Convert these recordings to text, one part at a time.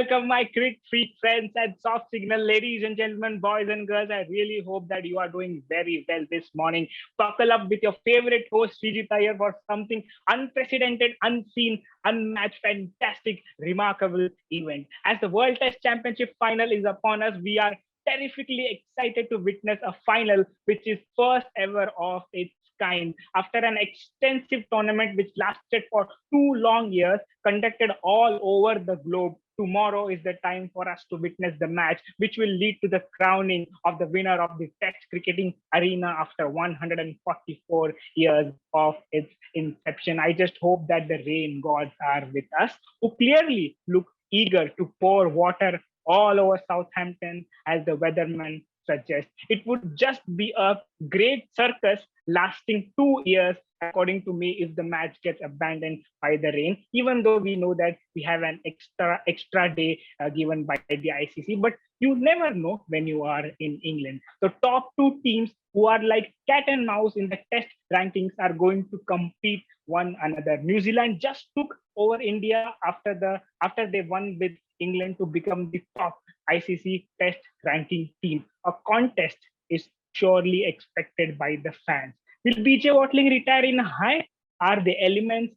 welcome my cricket freak friends and soft signal ladies and gentlemen, boys and girls. I really hope that you are doing very well this morning. Buckle up with your favorite host, Sreejith Iyer, for something unprecedented, unseen, unmatched, fantastic, remarkable event. As the World Test Championship final is upon us, we are terrifically excited to witness a final which is first ever of its kind. After an extensive tournament which lasted for 2 long years, conducted all over the globe, tomorrow is the time for us to witness the match, which will lead to the crowning of the winner of the Test cricketing arena after 144 years of its inception. I just hope that the rain gods are with us, who clearly look eager to pour water all over Southampton as the weatherman suggests. It would just be a great circus lasting 2 years, according to me, if the match gets abandoned by the rain, even though we know that we have an extra day given by the ICC. But you never know when you are in England. The top two teams who are like cat and mouse in the test rankings are going to compete one another. New Zealand just took over India after they won with England to become the top ICC test ranking team. A contest is surely expected by the fans. Will BJ Watling retire in a high? Are the elements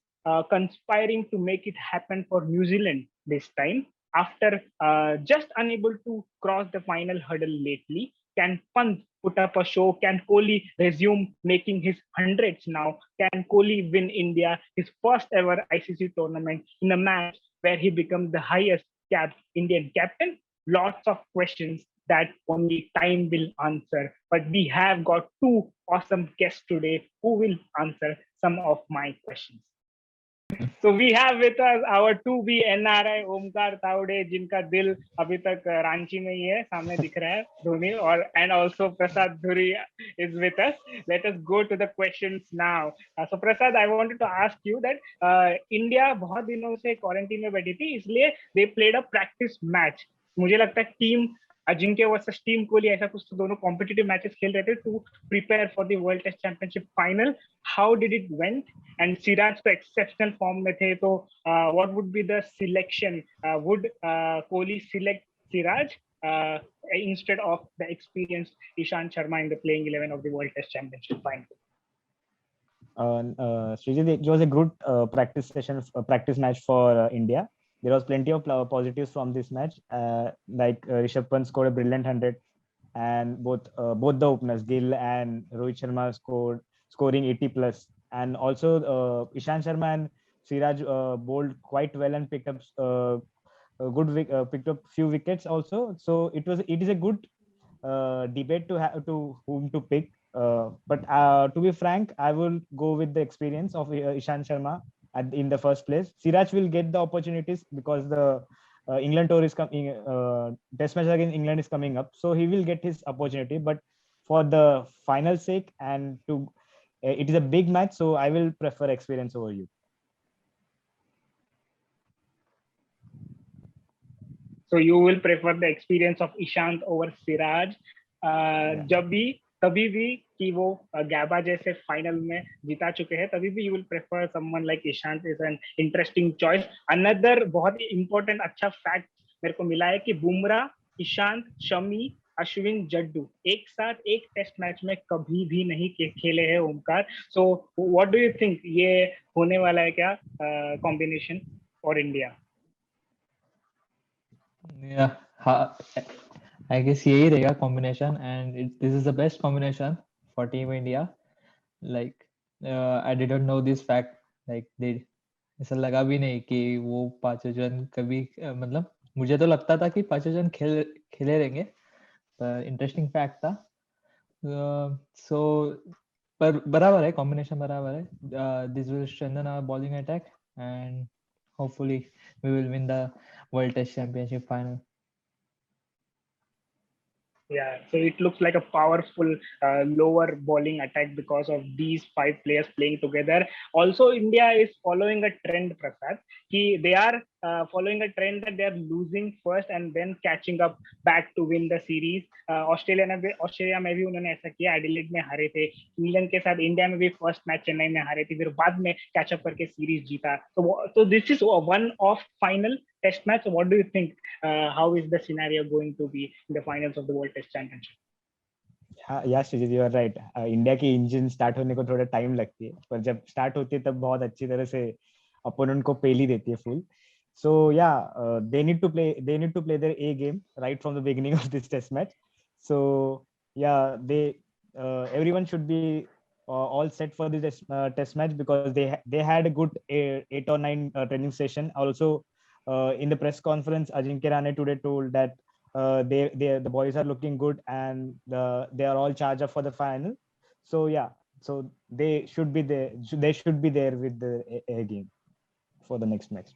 conspiring to make it happen for New Zealand this time? After just unable to cross the final hurdle lately, can Pant put up a show? Can Kohli resume making his hundreds now? Can Kohli win India his first ever ICC tournament in a match where he becomes the highest capped Indian captain? Lots of questions that only time will answer. But we have got two awesome guests today who will answer some of my questions. So we have with us our 2B NRI Omkar Tawade, जिनका दिल अभी तक रांची में ही है, सामने दिख रहा है धोनी, और and also Prasad Dhuri is with us. Let us go to the questions now. So Prasad, I wanted to ask you that India बहुत दिनों से क्वारंटीन में बैठी थी, इसलिए they played a practice match. मुझे लगता है team Ajinkya versus team Kohli ऐसा कुछ तो दोनों कॉम्पिटिटिव मैचेस खेल रहे थे to prepare for the World Test Championship final. How did it went? And Siraj तो एक्सेप्शनल फॉर्म में थे, तो what would be the selection? Would Kohli select Siraj instead of the experienced Ishant Sharma in the playing 11 of the World Test Championship final? Sreejith, it was a good practice match for India. There was plenty of positives from this match. Like Rishabh Pant scored a brilliant 100, and both the openers, Gill and Rohit Sharma, scoring 80 plus. And also Ishant Sharma and Siraj bowled quite well and picked up few wickets also. So it is a good debate to whom to pick. But to be frank, I will go with the experience of Ishant Sharma in the first place. Siraj will get the opportunities because the England tour is coming. Test match against England is coming up, so he will get his opportunity. But for the final sake and it is a big match, so I will prefer experience over you. So you will prefer the experience of Ishant over Siraj. तभी भी कि वो गैबा जैसे final में जिता चुके हैं, तभी भी you will prefer someone like Ishant. Is an interesting choice. Another बहुत ही इंपॉर्टेंट अच्छा फैक्ट मेरे को मिला है कि बुमराह, ईशांत, शमी, अश्विन, जड्डू एक साथ एक टेस्ट मैच में कभी भी नहीं खेले हैं Omkar. So what do you think, ये होने वाला है क्या combination for India? I guess यही रहेगा combination, and this is the best combination for Team India. Like I didn't know this fact. Like ऐसा लगा भी नहीं कि वो पांचों जन कभी मतलब मुझे तो लगता था कि पांचों जन खेले रहेंगे, पर इंटरेस्टिंग फैक्ट था. So पर बराबर है, combination बराबर है. This will strengthen our bowling attack and hopefully we will win the World Test Championship final. Yeah, so it looks like a powerful lower bowling attack because of these 5 players playing together. Also, India is following a trend, Prasad. They are following a trend that they are losing first and then catching up back to win the series. Australia में भी उन्होंने ऐसा किया. Adelaide में हारे थे, England के साथ इंडिया में भी फर्स्ट मैच चेन्नई में हारे थे, फिर बाद में कैचअप करके सीरीज जीता. तो this is one of final test match. So what do you think? How is the scenario going to be in the finals of the World Test Championship? या Sreejith, you are right. India की engine start होने को थोड़ा time लगती है, पर जब start होती है तब बहुत अच्छी तरह से अपोनेंट को पेली देती है full. So yeah, they need to play their A game right from the beginning of this test match. So yeah, everyone should be all set for this test match, because they had a good 8 or 9 training session. Also, in the press conference, Ajinkya Rane today told that the boys are looking good and they are all charged up for the final. So yeah, so they should be there. They should be there with the A game for the next match.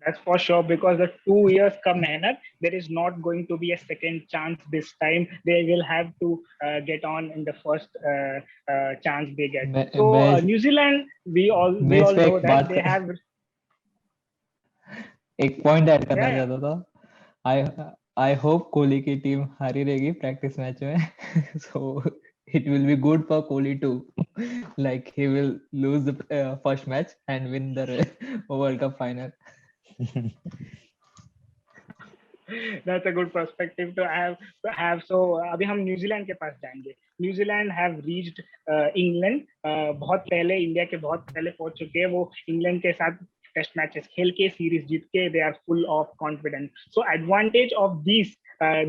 That's for sure, because the 2 years come mehnat, there is not going to be a second chance this time. They will have to get on in the first chance they get. So New Zealand, we all know that they have. एक point add करना चाहता था. I hope Kohli की team हारी रहेगी practice match में. So it will be good for Kohli too. Like he will lose the first match and win the World Cup final. That's a good perspective to have. So अभी हम New Zealand के पास जाएंगे. New Zealand have reached England. बहुत पहले, India के बहुत पहले पहुंच चुके हैं. वो इंग्लैंड के साथ टेस्ट मैचेस खेल के सीरीज जीत के they are full of confidence. So advantage of these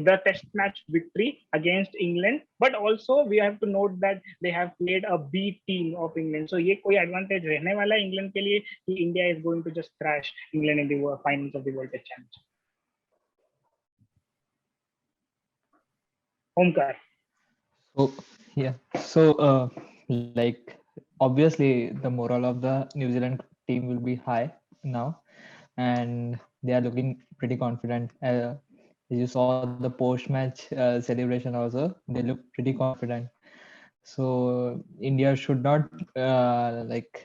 the test match victory against England, but also we have to note that they have played a B team of England. So ये कोई advantage रहने वाला है England के लिए कि India is going to just crash England in the finals of the World Test Championship? Omkar. So yeah, so like obviously the morale of the New Zealand team will be high now, and they are looking pretty confident. You saw the post-match celebration also; they look pretty confident. So India should not like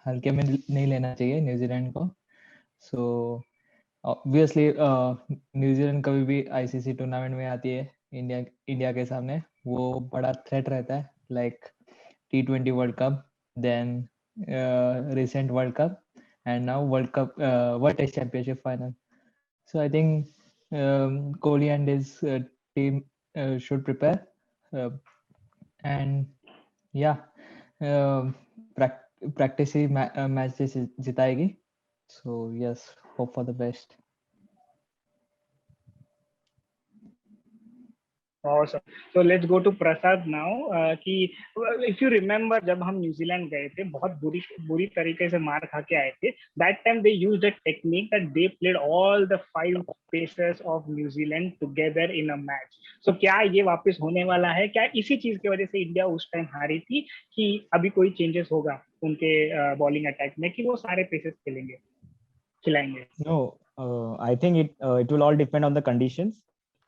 हल्के में नहीं लेना चाहिए New Zealand को. So obviously New Zealand कभी भी ICC tournament में आती है इंडिया के सामने, वो बड़ा थ्रेट रहता है. Like T20 World Cup, then recent World Cup, and now World Test Championship final. So I think Kohli and his team should prepare, and yeah, practice he match जिताएगी. So yes, hope for the best. Awesome. So let's go to Prasad now. कि if you remember, जब हम New Zealand गए थे, बहुत बुरी तरीके से मार खा के आए थे. That time they used a technique that they played all the 5 pacers of New Zealand together in a match. So क्या ये वापस होने वाला है? क्या इसी चीज की वजह से इंडिया उस टाइम हारी थी कि अभी कोई चेंजेस होगा उनके बॉलिंग अटैक में कि वो सारे पेसेस खिलाएंगे? No, I think it will all depend on the conditions.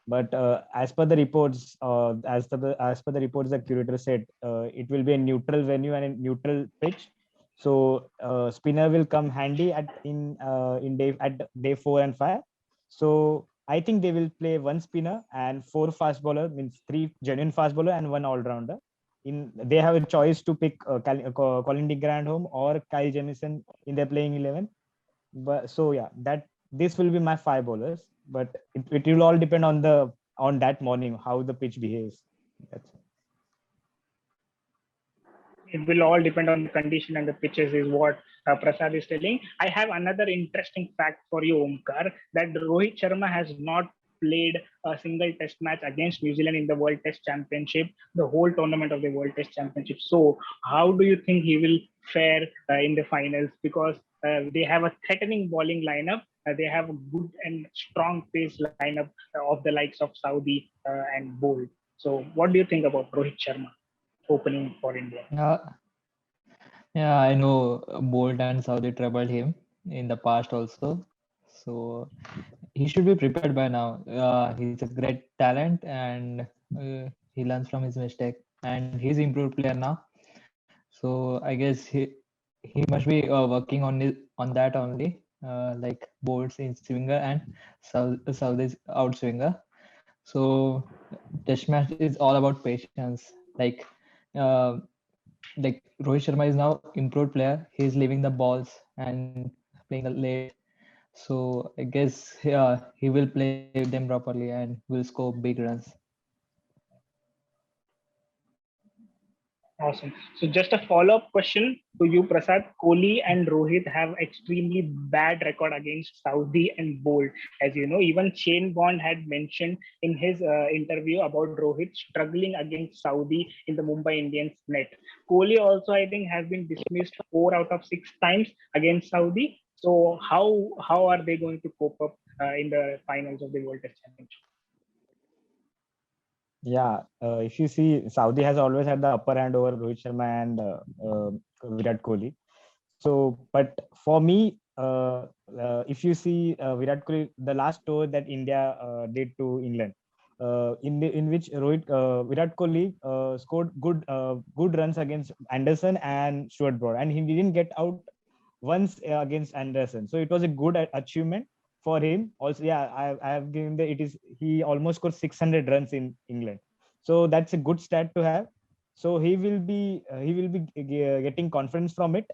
But as per the reports, as per the reports, the curator said it will be a neutral venue and a neutral pitch. So spinner will come handy at day 4 and 5. So I think they will play 1 spinner and 4 fast bowler, means 3 genuine fast bowler and 1 all rounder. They have a choice to pick Colin de Grandhomme or Kyle Jamieson in their playing 11. But so yeah, this will be my 5 bowlers, but it will all depend on that morning how the pitch behaves. That's it. It will all depend on the condition and the pitches, is what Prasad is telling. I have another interesting fact for you, Omkar, that Rohit Sharma has not played a single test match against New Zealand in the World Test Championship, the whole tournament of the World Test Championship. So how do you think he will fare in the finals? Because they have a threatening bowling lineup. They have a good and strong pace lineup of the likes of Saudi and Bolt. So what do you think about Rohit Sharma opening for India? Yeah, I know Bolt and Saudi troubled him in the past also. So he should be prepared by now. He's a great talent, and he learns from his mistake, and he's improved player now. So I guess he must be working on that only, like Bolt's in swinger and Saudi's out swinger. So test match is all about patience. Like Rohit Sharma is now improved player. He's leaving the balls and playing late. So I guess he will play them properly and will score big runs. Awesome. So just a follow-up question to you, Prasad. Kohli and Rohit have extremely bad record against Saudi and Bolt. As you know, even Shane Bond had mentioned in his interview about Rohit struggling against Saudi in the Mumbai Indians net. Kohli also, I think, has been dismissed 4 out of 6 times against Saudi. So how are they going to cope up in the finals of the World Test Championship? Yeah, if you see, Saudi has always had the upper hand over Rohit Sharma and Virat Kohli. So, but for me, if you see Virat Kohli, the last tour that India did to England, in which Virat Kohli scored good runs against Anderson and Stuart Broad, and he didn't get out once against Anderson. So it was a good achievement for him. Also, yeah, I have given the it is he almost scored 600 runs in England. So that's a good stat to have. So he will be getting confidence from it.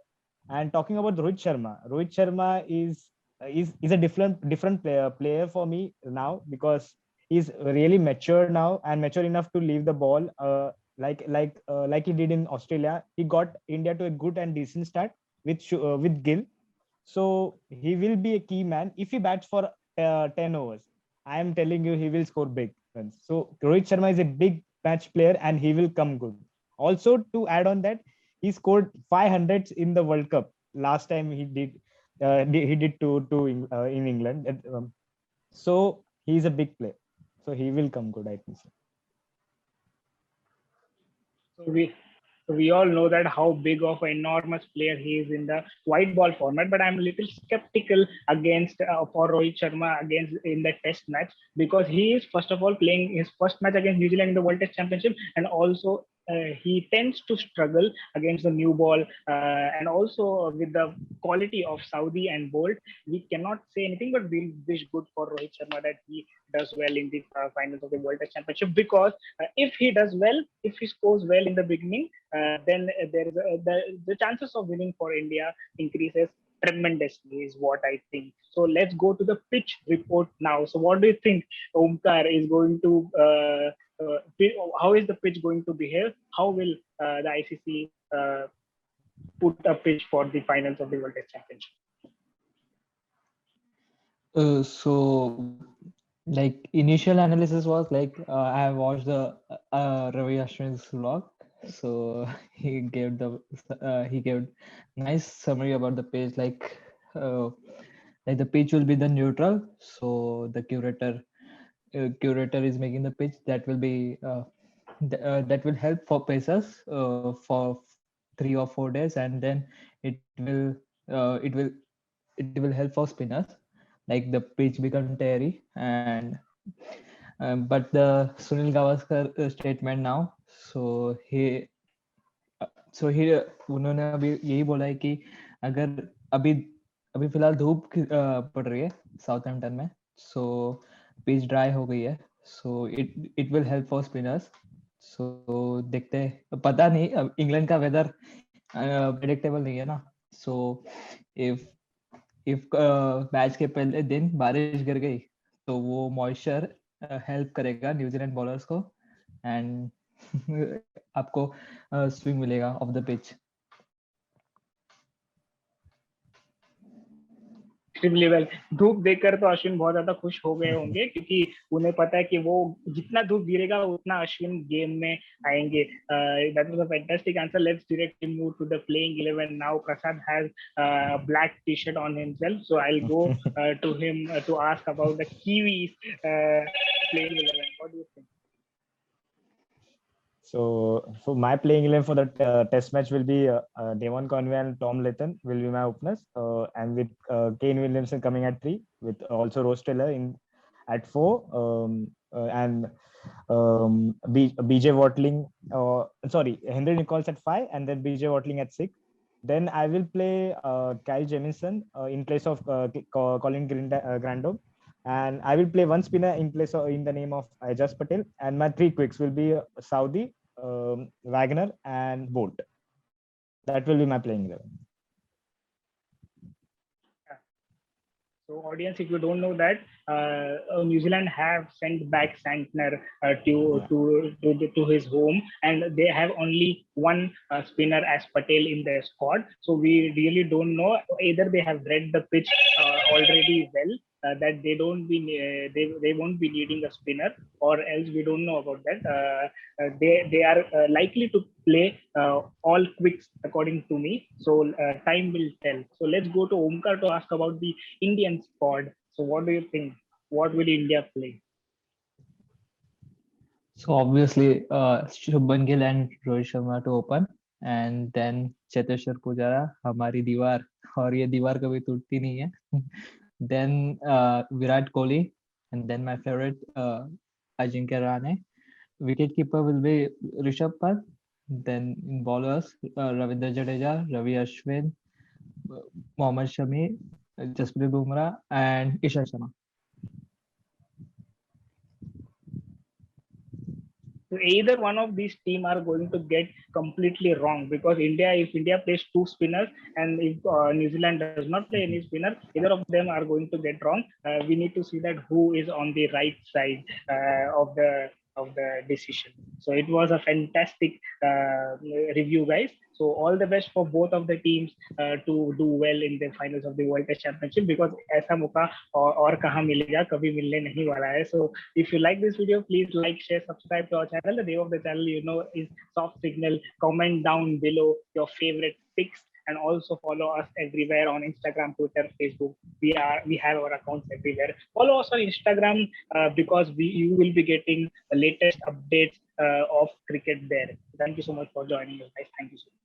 And talking about Rohit Sharma is a different player for me now, because he's really mature now and mature enough to leave the ball like he did in Australia. He got India to a good and decent start with Gill. So he will be a key man if he bats for 10 overs. I am telling you, he will score big runs. So Rohit Sharma is a big match player and he will come good. Also, to add on that, he scored 500s in the World Cup last time he did. He did two in England. So he's a big player. So he will come good, I think so. So we all know that how big of an enormous player he is in the white ball format, but I'm a little skeptical against for Rohit Sharma against in the test match, because he is first of all playing his first match against New Zealand in the World Test Championship, and also he tends to struggle against the new ball, and also with the quality of Saudi and Bolt. We cannot say anything but we'll wish good for Rohit Sharma that he does well in the finals of the World Test Championship, because if he does well, if he scores well in the beginning, then there is the chances of winning for India increases tremendously, is what I think. So let's go to the pitch report now. So what do you think Omkar is going to how is the pitch going to behave? How will the ICC put a pitch for the finals of the World Test Championship? So like initial analysis was like I have watched the Ravi Ashwin's vlog, so he gave nice summary about the page, like the pitch will be the neutral, so the curator is making the pitch that will be that will help for pacers for 3 or 4 days, and then it will uh, it will it will help for spinners, like the pitch become teary. And but the Sunil Gavaskar statement now, so he उन्होंने अभी यही बोला है कि अगर अभी अभी फिलहाल धूप पड़ रही है साउथहैम्पटन में, सो पिच ड्राई हो गई है, so it will help for spinners. So देखते हैं, पता नहीं, अब इंग्लैंड का वेदर प्रेडिक्टेबल नहीं है ना. सो इफ मैच के पहले दिन बारिश गिर गई तो वो मॉइस्चर हेल्प करेगा न्यूजीलैंड बॉलर्स को, एंड आपको स्विंग मिलेगा of the pitch. Extremely well. धूप देखकर तो अश्विन बहुत ज्यादा खुश हो गए होंगे, क्योंकि उन्हें पता है कि वो जितना धूप गिरेगा उतना अश्विन गेम में आएंगे. That was a fantastic answer. Let's directly move to the playing 11 now. Prasad has a black t-shirt on himself, so I'll go to him to ask about the Kiwis playing 11. What do you think? So for my playing 11 for the test match will be Devon Conway and Tom Latham will be my openers, and with Kane Williamson coming at 3, with also Rose Taylor in at 4, and BJ Watling, Henry Nichols at 5, and then BJ Watling at 6. Then I will play Kyle Jamieson in place of Colin Grandom. And I will play one spinner in place of, in the name of Ajaz Patel. And my 3 quicks will be Saudi, Wagner, and Bolt. That will be my playing 11. So, audience, if you don't know that, New Zealand have sent back Santner to his home, and they have only one spinner as Patel in their squad. So we really don't know. Either they have read the pitch already well, that they won't be needing a spinner, or else we don't know about that. They are likely to play all quicks according to me. So time will tell. So let's go to Omkar to ask about the Indian squad. So what do you think? What will India play? So obviously, Shubman Gill and Rohit Sharma to open, and then Cheteshwar Pujara, हमारी दीवार, और ये दीवार कभी टूटती नहीं है. Then Virat Kohli, and then my favorite Ajinkya Rahane. Wicketkeeper will be Rishabh Pant. Then in bowlers, Ravindra Jadeja, Ravi Ashwin, Mohammad Shami, Jasprit Bumrah, and Ishan Sharma. So either one of these team are going to get completely wrong, because if India plays two spinners and if New Zealand does not play any spinner, either of them are going to get wrong. We need to see that who is on the right side of the decision. So it was a fantastic review, guys. So all the best for both of the teams to do well in the finals of the World Test Championship, because ऐसा मौका और कहाँ मिलेगा, कभी मिलने नहीं वाला है. So if you like this video, please like, share, subscribe to our channel. The name of the channel, is Soft Signal. Comment down below your favorite picks, and also follow us everywhere on Instagram, Twitter, Facebook. We have our accounts everywhere. Follow us on Instagram because you will be getting the latest updates of cricket there. Thank you so much for joining us, guys. Thank you so much.